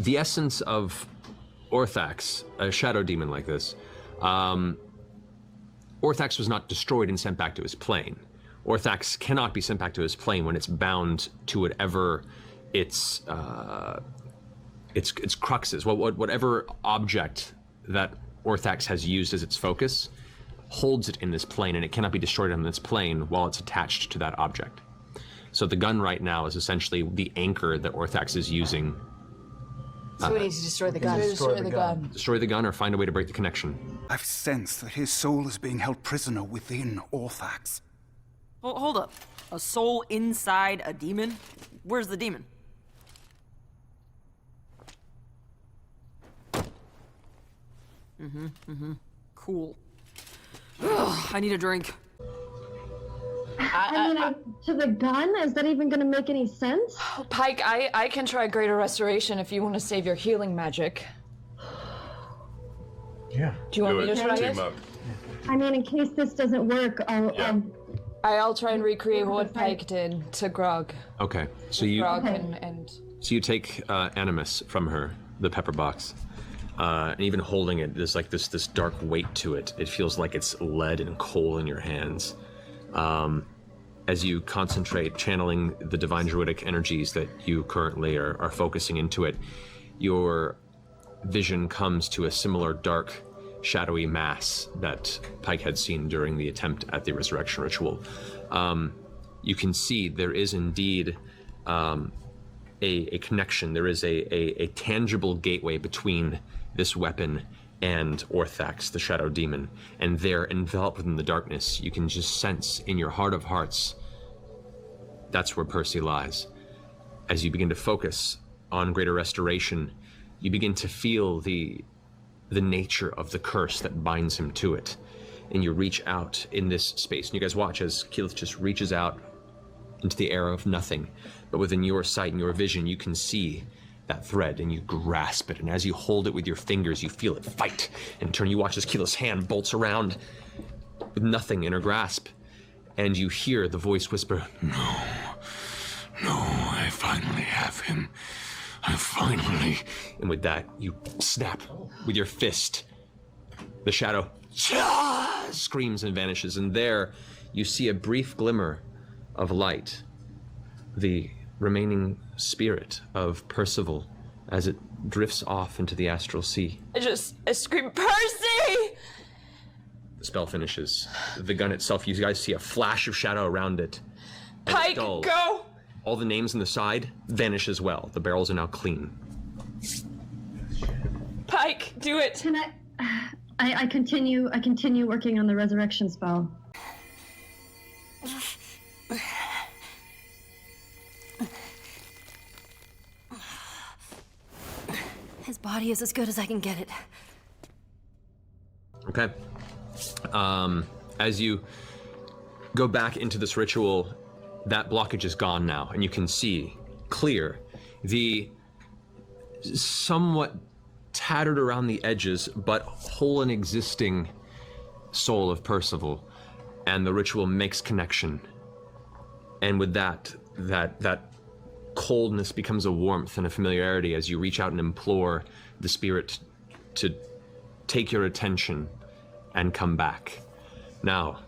the essence of Orthax, a shadow demon like this, Orthax was not destroyed and sent back to his plane. Orthax cannot be sent back to his plane when it's bound to whatever its crux is. Whatever object that Orthax has used as its focus holds it in this plane, and it cannot be destroyed on this plane while it's attached to that object. So the gun right now is essentially the anchor that Orthax is using. So we need to destroy the gun. Destroy the gun. Destroy the gun or find a way to break the connection. I've sensed that his soul is being held prisoner within Orthax. Well, hold up. A soul inside a demon? Where's the demon? Cool. Ugh, I need a drink. To the gun? Is that even gonna make any sense? Pike, I can try Greater Restoration if you want to save your healing magic. Yeah. Do you want me to try it? I mean, in case this doesn't work, I'll try and recreate what Pike did to Grog. Okay, so you and so you take Animus from her, the pepper box, and even holding it, there's like this dark weight to it. It feels like it's lead and coal in your hands. As you concentrate, channeling the divine druidic energies that you currently are focusing into it, your vision comes to a similar dark, shadowy mass that Pike had seen during the attempt at the resurrection ritual. You can see there is indeed a connection. There is a tangible gateway between this weapon and Orthax, the shadow demon, and there, enveloped within the darkness, you can just sense in your heart of hearts, that's where Percy lies. As you begin to focus on Greater Restoration, you begin to feel the nature of the curse that binds him to it, and you reach out in this space. And you guys watch as Keyleth just reaches out into the air of nothing, but within your sight and your vision, you can see that thread, and you grasp it, and as you hold it with your fingers, you feel it fight and turn. You watch as Keyleth's hand bolts around with nothing in her grasp, and you hear the voice whisper, No, I finally have him. I finally... And with that, you snap with your fist. The shadow screams and vanishes, and there you see a brief glimmer of light. The remaining spirit of Percival as it drifts off into the astral sea. I scream, Percy! The spell finishes. The gun itself, you guys see a flash of shadow around it. Pike, go! All the names on the side vanish as well. The barrels are now clean. Pike, do it! Can I continue working on the resurrection spell. His body is as good as I can get it. Okay. As you go back into this ritual, that blockage is gone now, and you can see clear the somewhat tattered around the edges, but whole and existing soul of Percival, and the ritual makes connection. And with that coldness becomes a warmth and a familiarity as you reach out and implore the spirit to take your attention and come back. Now,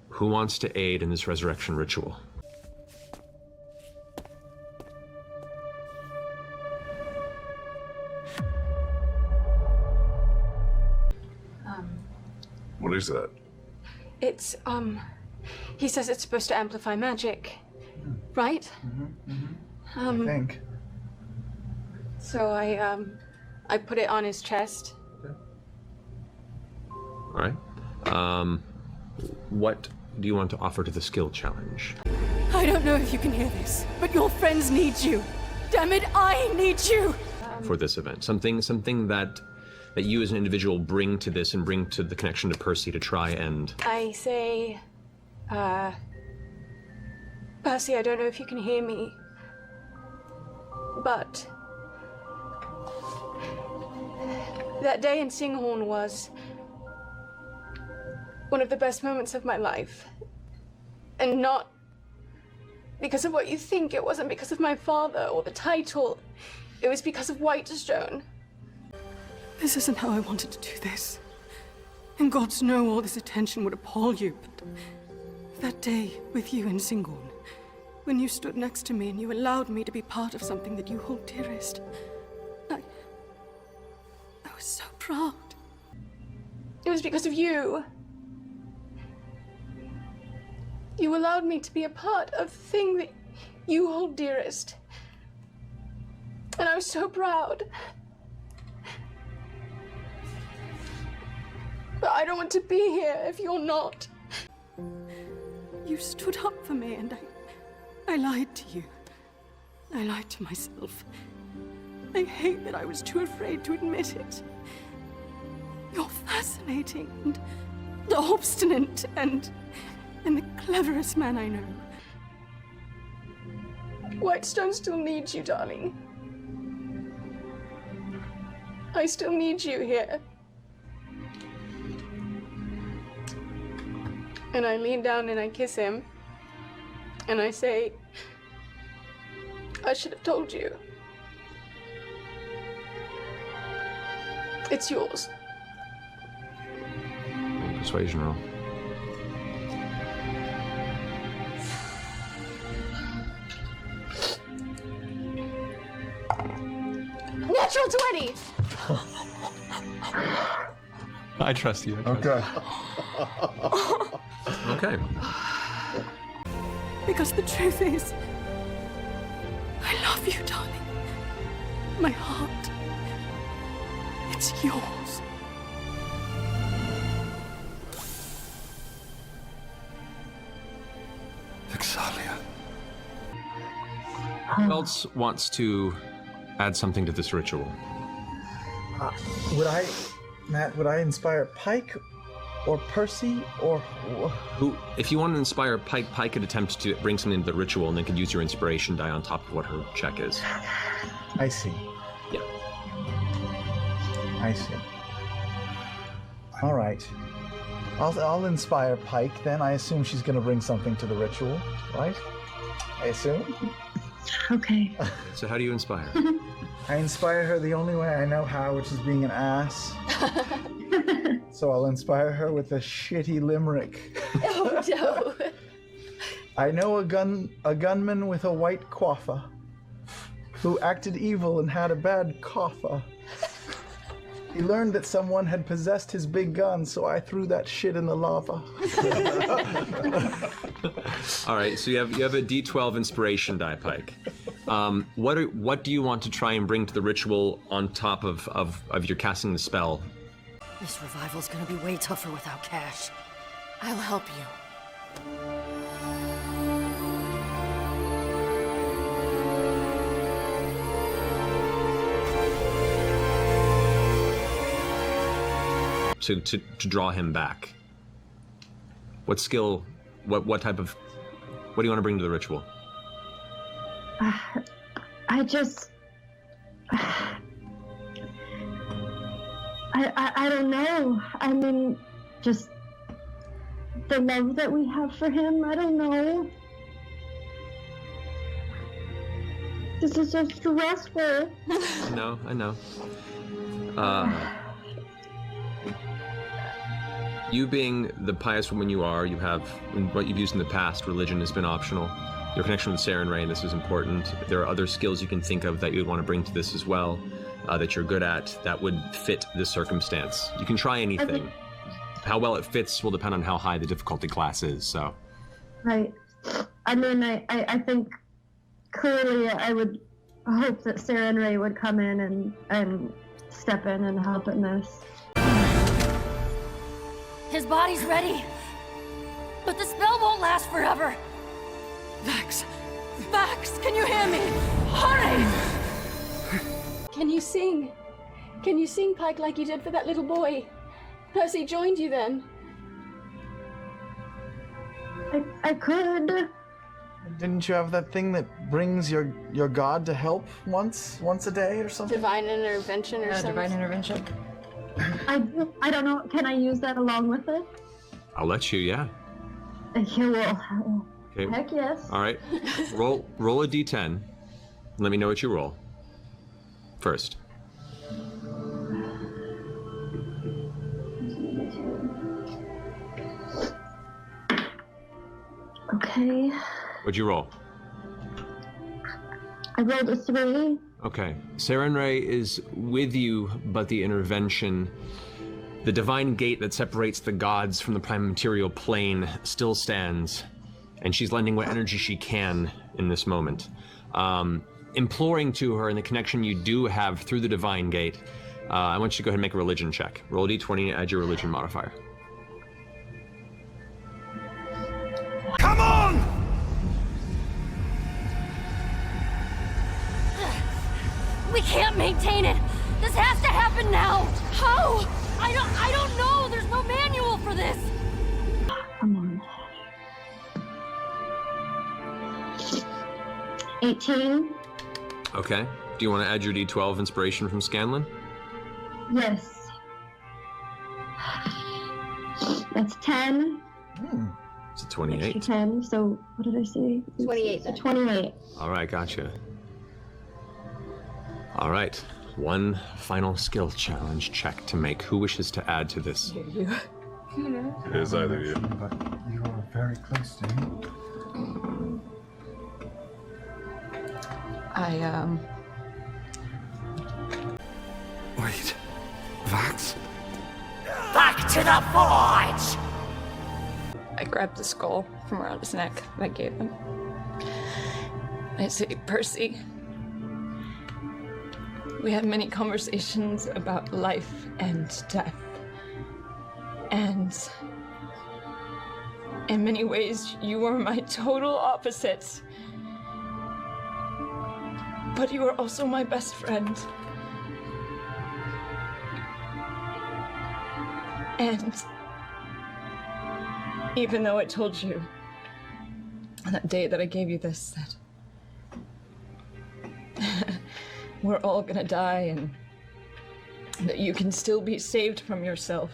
who wants to aid in this resurrection ritual? What is that? It's, he says it's supposed to amplify magic, right? I think. So I put it on his chest. All right. What do you want to offer to the skill challenge? I don't know if you can hear this, but your friends need you. Damn it, I need you! For this event. Something that you as an individual bring to this and bring to the connection to Percy to try and... I say, Percy, I don't know if you can hear me, but that day in Singhorn was one of the best moments of my life. And not because of what you think. It wasn't because of my father or the title. It was because of Whitestone. This isn't how I wanted to do this. And gods know all this attention would appall you, but that day with you in Singorn, when you stood next to me and you allowed me to be part of something that you hold dearest, I was so proud. It was because of you. You allowed me to be a part of the thing that you hold dearest. And I was so proud. But I don't want to be here if you're not. You stood up for me and I lied to you. I lied to myself. I hate that I was too afraid to admit it. You're fascinating and obstinate and the cleverest man I know. Whitestone still needs you, darling. I still need you here. And I lean down and I kiss him. And I say, I should have told you. It's yours. Persuasion roll. Natural 20! I trust you. Okay. Okay. Because the truth is, I love you, darling. My heart, it's yours. Vexalia. Who else wants to add something to this ritual? Matt, would I inspire Pike or Percy or... Who, if you want to inspire Pike, Pike could attempt to bring something to the ritual and then could use your inspiration die on top of what her check is. I see. Yeah. I see. All right. I'll inspire Pike then. I assume she's going to bring something to the ritual, right? I assume. Okay. So how do you inspire? I inspire her the only way I know how, which is being an ass. So I'll inspire her with a shitty limerick. Oh no. I know a gunman with a white coiffer who acted evil and had a bad cougher. He learned that someone had possessed his big gun, so I threw that shit in the lava. All right, so you have a D12 inspiration die, Pike. What do you want to try and bring to the ritual on top of your casting the spell? This revival's gonna be way tougher without cash. I'll help you. To draw him back. What skill? What type of? What do you want to bring to the ritual? I just... I don't know. I mean, just the love that we have for him. I don't know. This is so stressful. I know. You being the pious woman you are, you have, what you've used in the past, religion has been optional. Your connection with Saren Ray, and this is important. There are other skills you can think of that you would want to bring to this as well, that you're good at, that would fit this circumstance. You can try anything. How well it fits will depend on how high the difficulty class is, so. Right. I mean, I think clearly I would hope that Saren Ray would come in and step in and help in this. His body's ready, but the spell won't last forever. Vax, can you hear me? Hurry! Can you sing? Can you sing, Pike, like you did for that little boy? Percy joined you then. I could. Didn't you have that thing that brings your god to help once a day or something? Divine intervention or something. Divine intervention. I don't know. Can I use that along with it? I'll let you, yeah. Well, Okay. heck yes. All right. Roll a d10. Let me know what you roll. first. Okay. What'd you roll? I rolled a 3. Okay. Sarenrae is with you, but the intervention, the divine gate that separates the gods from the prime material plane still stands, and she's lending what energy she can in this moment. Imploring to her in the connection you do have through the divine gate, I want you to go ahead and make a religion check. Roll a d20 and add your religion modifier. Come on! We can't maintain it. This has to happen now. How? I don't know. There's no manual for this. Come on. 18. Okay. Do you want to add your d12 inspiration from Scanlan? Yes. That's 10. It's a 28. Extra 10. So what did I say? 28. So 28. All right, gotcha. All right, one final skill challenge check to make. Who wishes to add to this? You. It is either of you. But you are very close to me. Wait. Vax? Back to the forge. I grabbed the skull from around his neck and I gave him. I say, Percy, we had many conversations about life and death. And in many ways, you were my total opposite. But you were also my best friend. And even though I told you on that day that I gave you this, that we're all gonna die and that you can still be saved from yourself,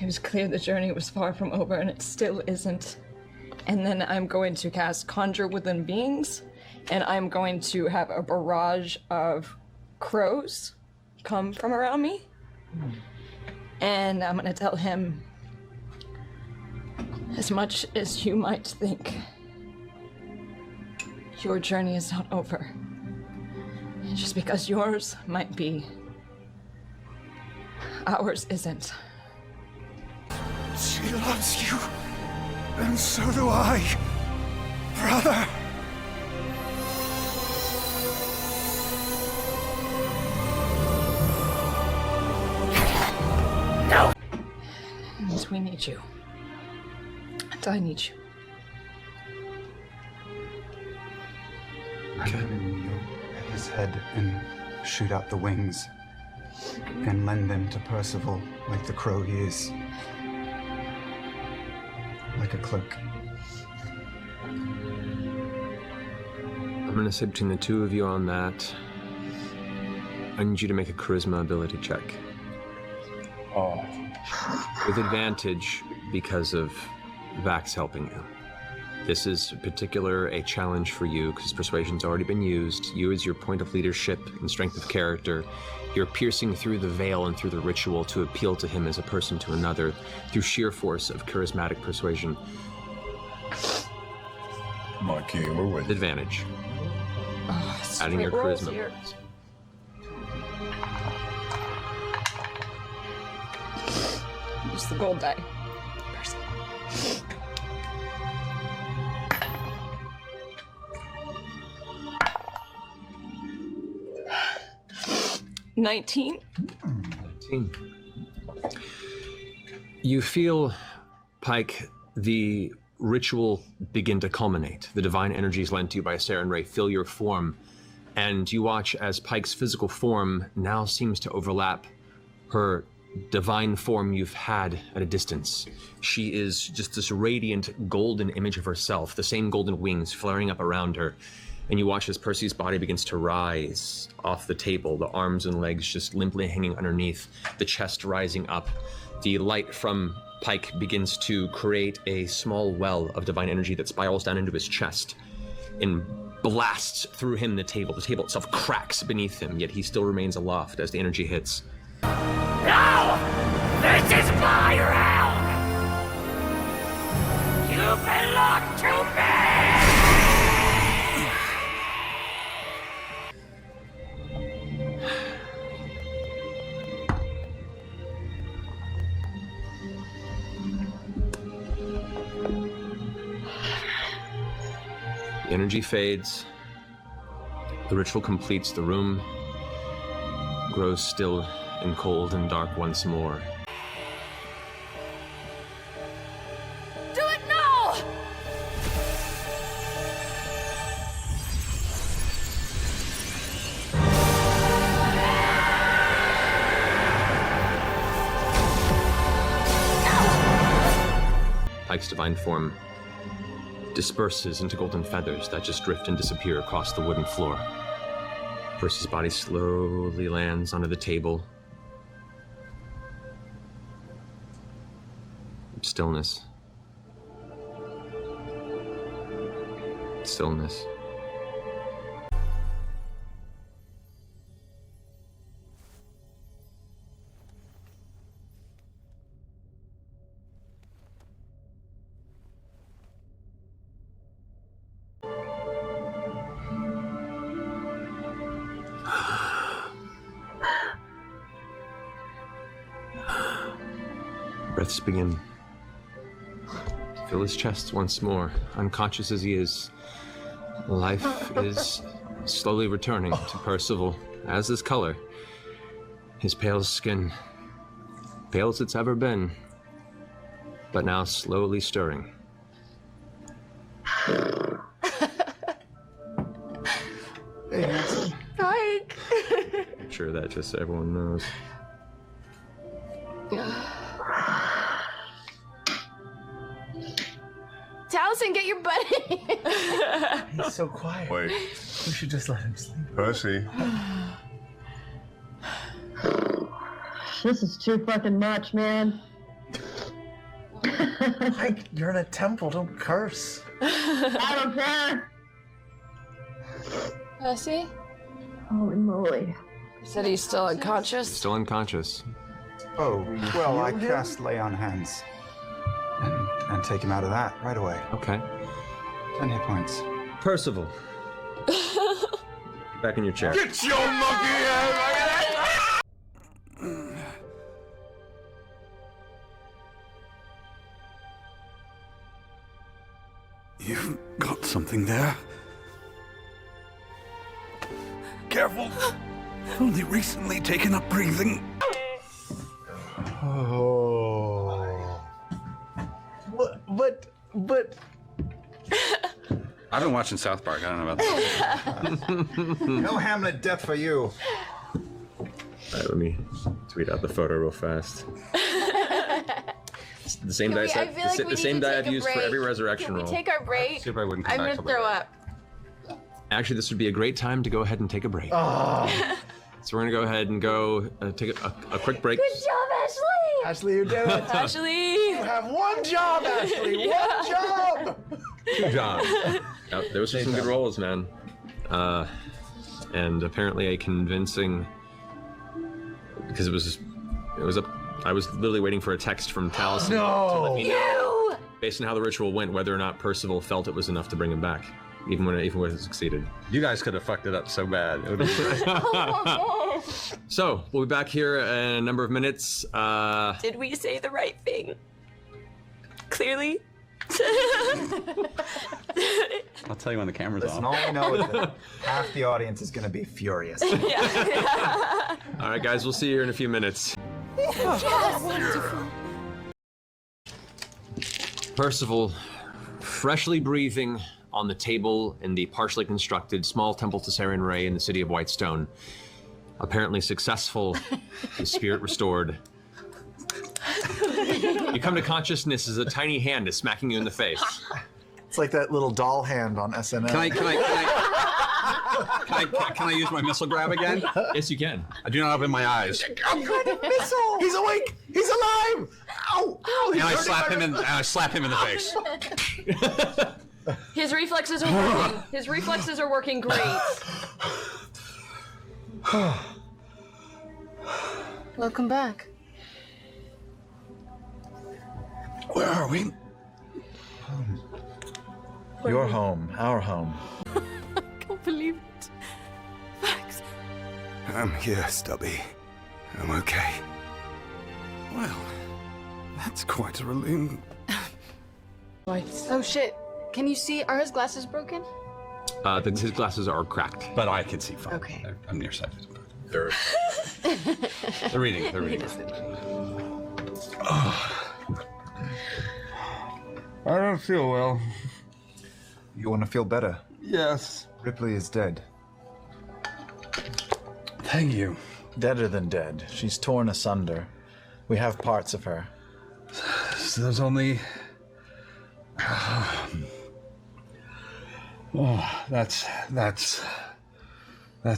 it was clear the journey was far from over, and it still isn't. And then I'm going to cast Conjure Within Beings, and I'm going to have a barrage of crows come from around me. And I'm gonna tell him, as much as you might think, your journey is not over. Just because yours might be, ours isn't. She loves you, and so do I, brother. No! It means we need you. And I need you. I'm gonna kneel at his head and shoot out the wings and lend them to Percival like the crow he is. Like a cloak. I'm gonna say between the two of you on that, I need you to make a charisma ability check. Oh. With advantage because of Vax helping you. This is a challenge for you because persuasion's already been used. You, as your point of leadership and strength of character, you're piercing through the veil and through the ritual to appeal to him as a person to another through sheer force of charismatic persuasion. Come on, King, we're with you. Advantage. Oh, Adding your rolls charisma here. points. Use the gold die. Percy. 19. 19. You feel, Pike, the ritual begin to culminate. The divine energies lent to you by Sarenrae fill your form, and you watch as Pike's physical form now seems to overlap her divine form you've had at a distance. She is just this radiant golden image of herself, the same golden wings flaring up around her. And you watch as Percy's body begins to rise off the table, the arms and legs just limply hanging underneath, the chest rising up. The light from Pike begins to create a small well of divine energy that spirals down into his chest. and blasts through him the table. The table itself cracks beneath him, yet he still remains aloft as the energy hits. No! This is my realm! You belong to me! The energy fades. The ritual completes. The room grows still and cold and dark once more. Do it now! Pike's divine form disperses into golden feathers that just drift and disappear across the wooden floor. Percy's body slowly lands onto the table. Stillness. Stillness. Breaths begin to fill his chest once more. Unconscious as he is, life is slowly returning to Percival, as is color. His pale skin, pale as it's ever been, but now slowly stirring. Hey, handsome. Pike. I'm sure that just so everyone knows. Taliesin, get your butt in here. He's so quiet. Wait, We should just let him sleep. Percy. This is too fucking much, man. Mike, you're in a temple. Don't curse. I don't care. Percy? Holy moly. Said he's still unconscious? Still unconscious. Oh, well, I cast Lay on Hands. And take him out of that right away. Okay. 10 hit points. Percival. Back in your chair. Get your monkey ass! You've got something there. Careful. Only recently taken up breathing. Oh. But. I've been watching South Park. I don't know about that. No Hamlet death for you. All right, let me tweet out the photo real fast. It's the same die set, the same die I've used for every resurrection roll. Take our break. See if I wouldn't come I'm back gonna till throw later. up. Actually, this would be a great time to go ahead and take a break. Oh. So we're gonna go ahead and go take a quick break. Good job, Ashley! Ashley, you did it. Ashley! You have one job, Ashley. Yeah. One job. Good job. There was some good rolls, man. And apparently a convincing, because it was I was literally waiting for a text from Taliesin to let me know, based on how the ritual went, whether or not Percival felt it was enough to bring him back, even when it succeeded. You guys could have fucked it up so bad. It would have been So we'll be back here in a number of minutes. Did we say the right thing? Clearly? I'll tell you when the camera's Listen, off. all I know is that half the audience is going to be furious. All right, guys, we'll see you here in a few minutes. Percival, freshly breathing on the table in the partially constructed small temple to Saren Ray in the city of Whitestone. Apparently successful, his spirit restored. You come to consciousness as a tiny hand is smacking you in the face. It's like that little doll hand on SNL. Can I use my missile grab again? Yes, you can. I do not open my eyes. I'm going to missile. He's awake. He's alive. Ow! Ow! And I slap him in the face. His reflex reflexes are working. His reflexes are working great. Welcome back. Where are we? Your home, our home. I can't believe it. Max. I'm here, Stubby. I'm okay. Well, that's quite a relief. Oh shit. Can you see? Are his glasses broken? His glasses are cracked. But I can see fine. Okay. I'm nearsighted. They're reading. They're reading. I don't feel well. You want to feel better? Yes. Ripley is dead. Thank you. Deader than dead. She's torn asunder. We have parts of her. So there's only... Oh, that's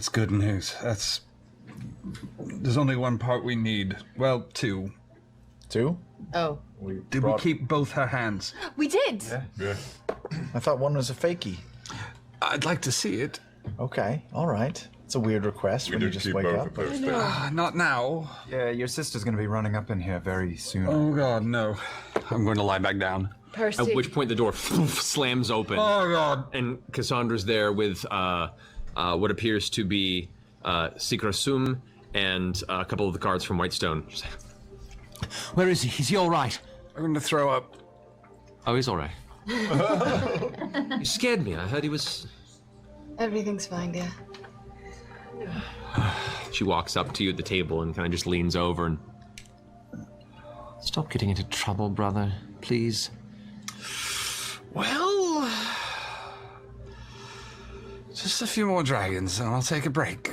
good news. There's only one part we need. Well, two. Two? Oh. Did we keep both her hands? We did! Yeah. I thought one was a fakie. I'd like to see it. Okay, all right. It's a weird request when you just wake up. Not now. Yeah, your sister's gonna be running up in here very soon. Oh God, no. I'm going to lie back down. Percy. At which point the door slams open. Oh God. And Cassandra's there with what appears to be Secret Sum and a couple of the guards from Whitestone. Where is he? Is he all right? I'm going to throw up. Oh, he's all right. You scared me. I heard he was... Everything's fine, dear. She walks up to you at the table and kind of just leans over and... Stop getting into trouble, brother. Please. Well... Just a few more dragons and I'll take a break.